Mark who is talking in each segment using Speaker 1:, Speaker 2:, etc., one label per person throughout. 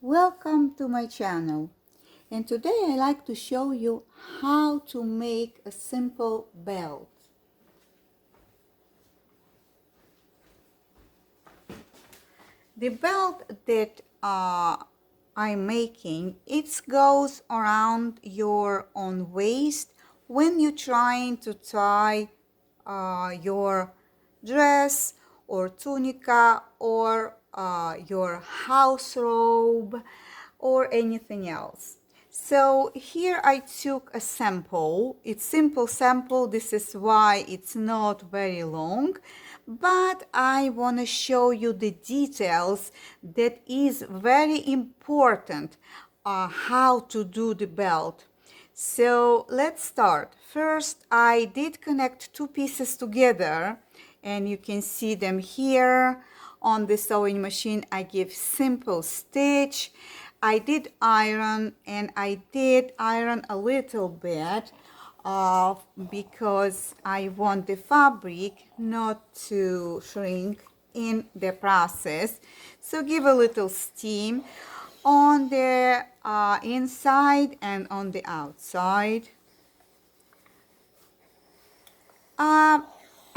Speaker 1: Welcome to my channel, and today I like to show you how to make a simple belt. The belt that I'm making, it goes around your own waist when you're trying to tie your dress or tunica or your house robe or anything else. So here I took a sample. It's simple sample. This is why it's not very long, but I want to show you the details that is very important how to do the belt. So let's start. First, I did connect two pieces together, and you can see them here on the sewing machine. I give simple stitch. I did iron, and I did iron a little bit because I want the fabric not to shrink in the process. So give a little steam on the inside and on the outside.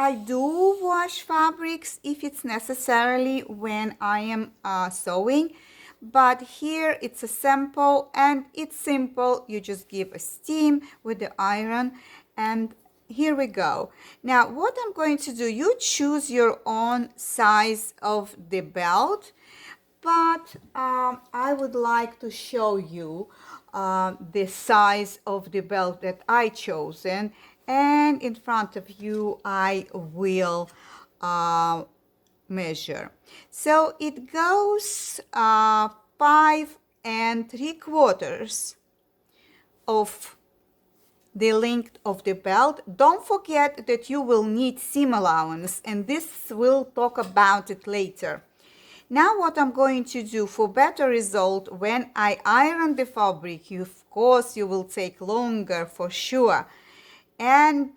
Speaker 1: I do wash fabrics if it's necessarily when I am sewing, but here it's a sample and it's simple. You just give a steam with the iron, and here we go. Now what I'm going to do, you choose your own size of the belt, but I would like to show you the size of the belt that I chosen, and in front of you I will measure. So it goes 5 3/4 of the length of the belt. Don't forget that you will need seam allowance, and this we'll talk about it later. Now what I'm going to do for better result, when I iron the fabric, of course you will take longer for sure. And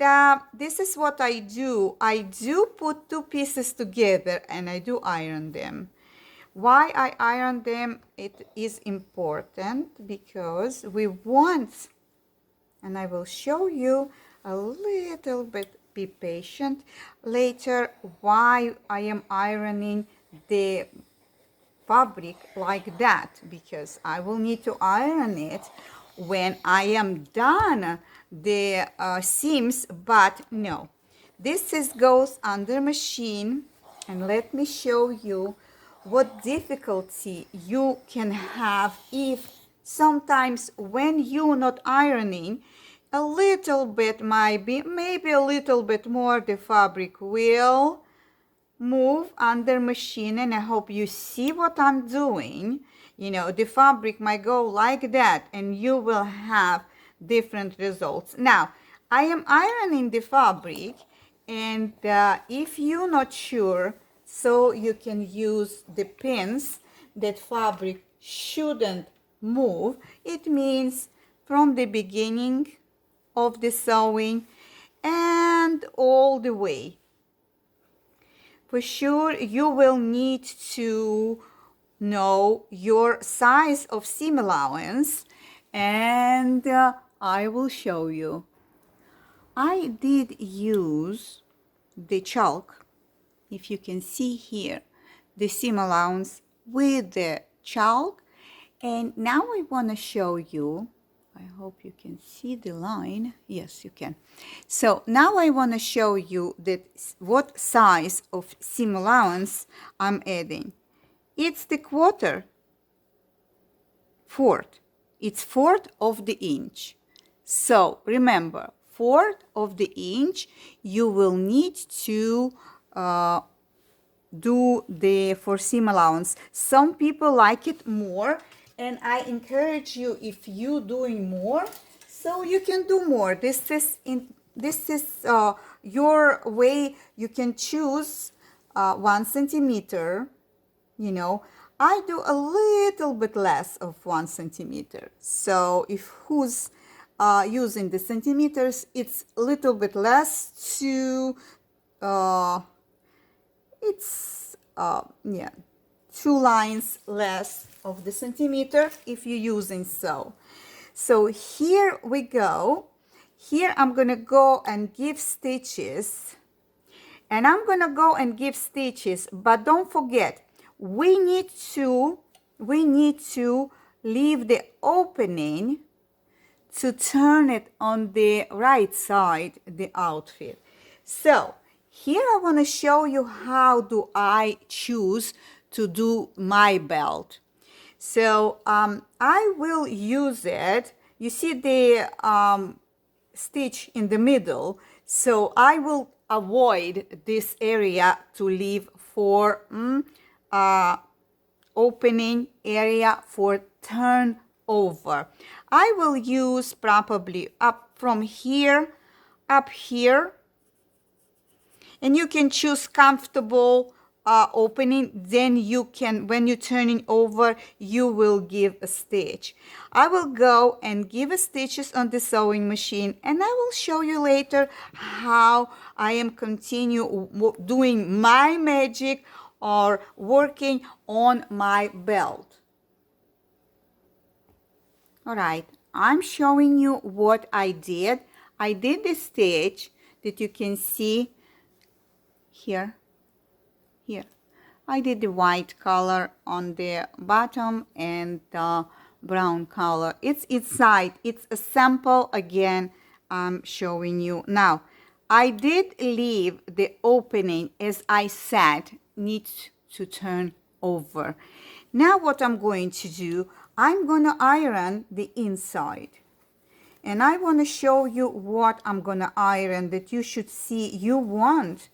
Speaker 1: this is what I do. I do put two pieces together and I do iron them. Why I iron them? It is important because we want, and I will show you a little bit, be patient later, why I am ironing the fabric like that, because I will need to iron it when I am done the seams. But no, this goes under machine, and let me show you what difficulty you can have if sometimes when you're not ironing, a little bit might be, maybe a little bit more, the fabric will move under machine. And I hope you see what I'm doing. You know, the fabric might go like that and you will have different results. Now I am ironing the fabric, and if you're not sure, so you can use the pins that fabric shouldn't move. It means from the beginning of the sewing and all the way. For sure, you will need to know your size of seam allowance, and I will show you. I did use the chalk. If you can see here, the seam allowance with the chalk. And now I want to show you, I hope you can see the line. Yes, you can. So now I want to show you that what size of seam allowance I'm adding. It's the fourth. It's fourth of the inch. So remember, fourth of the inch, you will need to do the for seam allowance. Some people like it more, and I encourage you, if you doing more, so you can do more. This is your way. You can choose 1 centimeter. You know, I do a little bit less of 1 centimeter. So if who's using the centimeters, it's a little bit less to it's yeah, 2 lines less of the centimeter if you're using sew. So here we go. Here I'm gonna go and give stitches, and I'm gonna go and give stitches, but don't forget, we need to leave the opening to turn it on the right side, the outfit. So here I want to show you how do I choose to do my belt. So I will use it. You see the stitch in the middle. So I will avoid this area to leave for opening area for turn over. I will use probably up from here, up here, and you can choose comfortable opening. Then you can, when you're turning over, you will give a stitch. I will go and give a stitches on the sewing machine, and I will show you later how I am continue doing my magic or working on my belt. All right, I'm showing you what I did. I did the stitch that you can see here. I did the white color on the bottom and the brown color. It's inside. It's a sample again I'm showing you. Now, I did leave the opening, as I said, needs to turn over. Now what I'm going to do, I'm going to iron the inside. And I want to show you what I'm going to iron that you should see. You want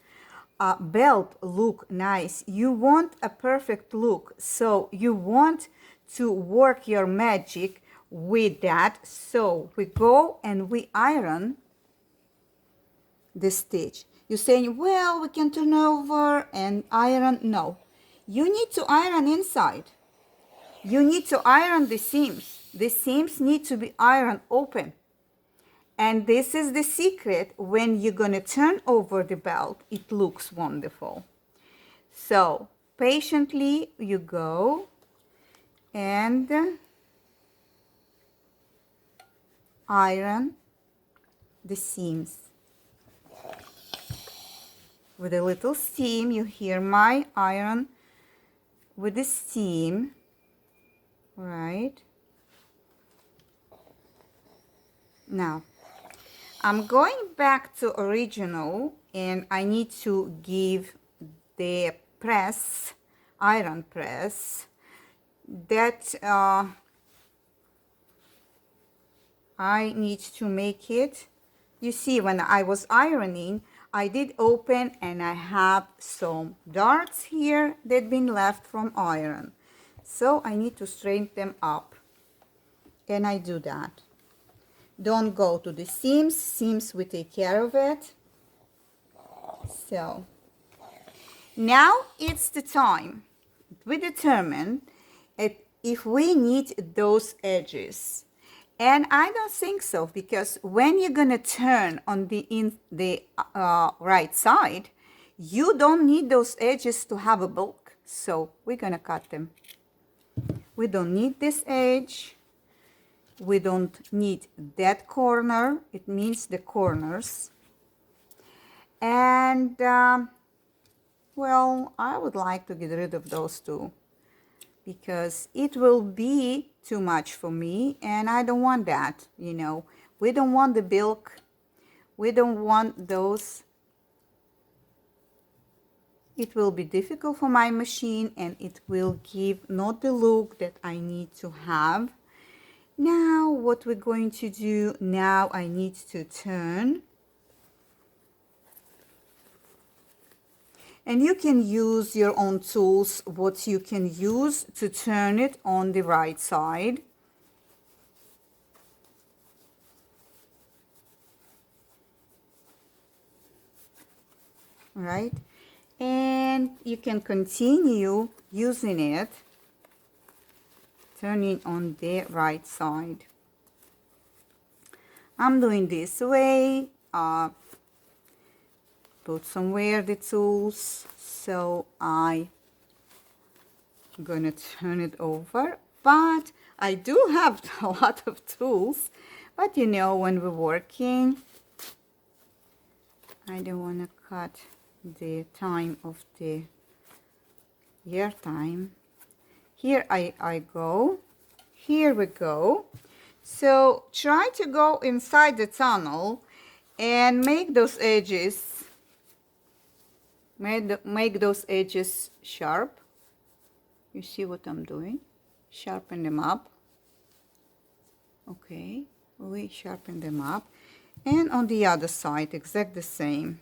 Speaker 1: a belt look nice. You want a perfect look. So you want to work your magic with that. So we go and we iron the stitch. You're saying, well, we can turn over and iron. No, you need to iron inside. You need to iron the seams. The seams need to be ironed open. And this is the secret. When you're going to turn over the belt, it looks wonderful. So patiently you go and iron the seams. With a little seam, you hear my iron with the seam, right? Now, I'm going back to original, and I need to give the press, iron press, that I need to make it. You see, when I was ironing, I did open and I have some darts here that been left from iron. So I need to straighten them up, and I do that. Don't go to the seams. Seams we take care of it. So now it's the time. We determine if we need those edges. And I don't think so, because when you're gonna turn on the right side, you don't need those edges to have a bulk. So we're gonna cut them. We don't need this edge. We don't need that corner. It means the corners. And well, I would like to get rid of those two, because it will be too much for me, and I don't want that. You know, we don't want the bilk. We don't want those. It will be difficult for my machine, and it will give not the look that I need to have. Now what we're going to do, now I need to turn. And you can use your own tools, what you can use to turn it on the right side. Right? And you can continue using it, turning on the right side. I'm doing this way. Put somewhere the tools so I I'm gonna turn it over, but I do have a lot of tools, but you know, when we're working, I don't want to cut the time of the year time. Here I go. Here we go. So try to go inside the tunnel and make those edges, make those edges sharp. You see what I'm doing? Sharpen them up. Okay, we sharpen them up. And on the other side, exactly the same.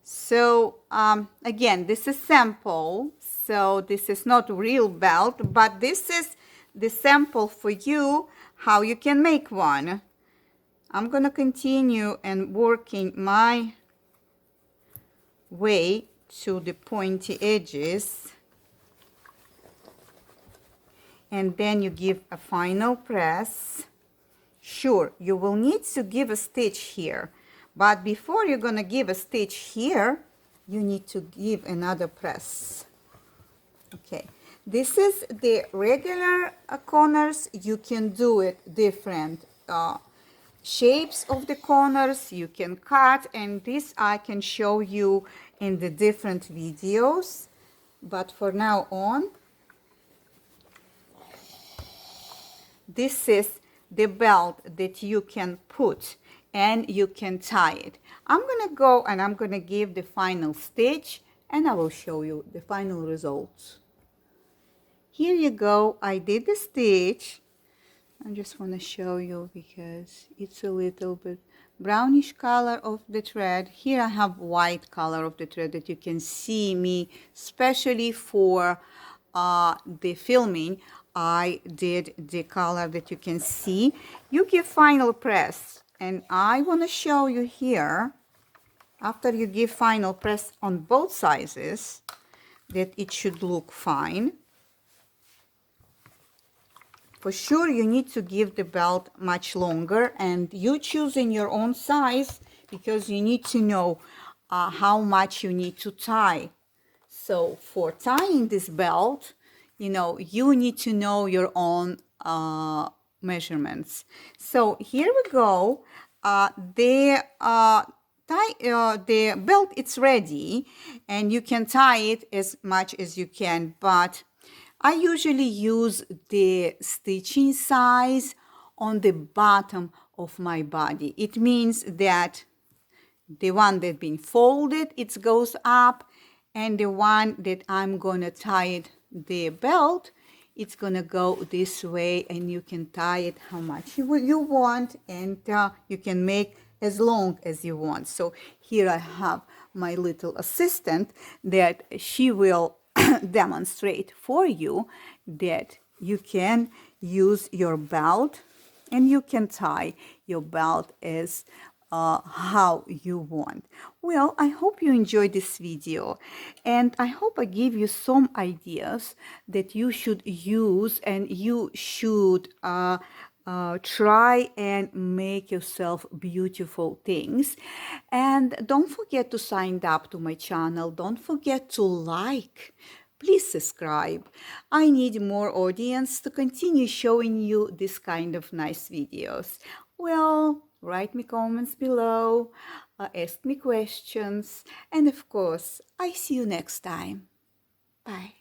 Speaker 1: So again, this is sample. So this is not real belt, but this is the sample for you, how you can make one. I'm gonna continue and working my way to the pointy edges. And then you give a final press. Sure, you will need to give a stitch here, but before you're gonna give a stitch here, you need to give another press. Okay, this is the regular corners. You can do it different shapes of the corners. You can cut, and this I can show you in the different videos, but for now on, this is the belt that you can put and you can tie it. I'm gonna go and I'm gonna give the final stitch and I will show you the final results. Here you go, I did the stitch. I just want to show you because it's a little bit brownish color of the thread. Here I have white color of the thread that you can see me, especially for the filming. I did the color that you can see. You give final press, and I want to show you here, after you give final press on both sizes, that it should look fine. For sure, you need to give the belt much longer, and you choose in your own size because you need to know how much you need to tie. So for tying this belt, you know, you need to know your own measurements. So here we go. The belt it's ready, and you can tie it as much as you can, but I usually use the stitching size on the bottom of my body. It means that the one that's been folded, it goes up, and the one that I'm gonna tie it, the belt, it's gonna go this way, and you can tie it how much you want, and you can make as long as you want. So here I have my little assistant that she will demonstrate for you that you can use your belt and you can tie your belt as how you want. Well, I hope you enjoyed this video, and I hope I give you some ideas that you should use, and you should try and make yourself beautiful things. And don't forget to sign up to my channel. Don't forget to like. Please subscribe. I need more audience to continue showing you this kind of nice videos. Well, write me comments below, ask me questions, and of course, I see you next time. Bye.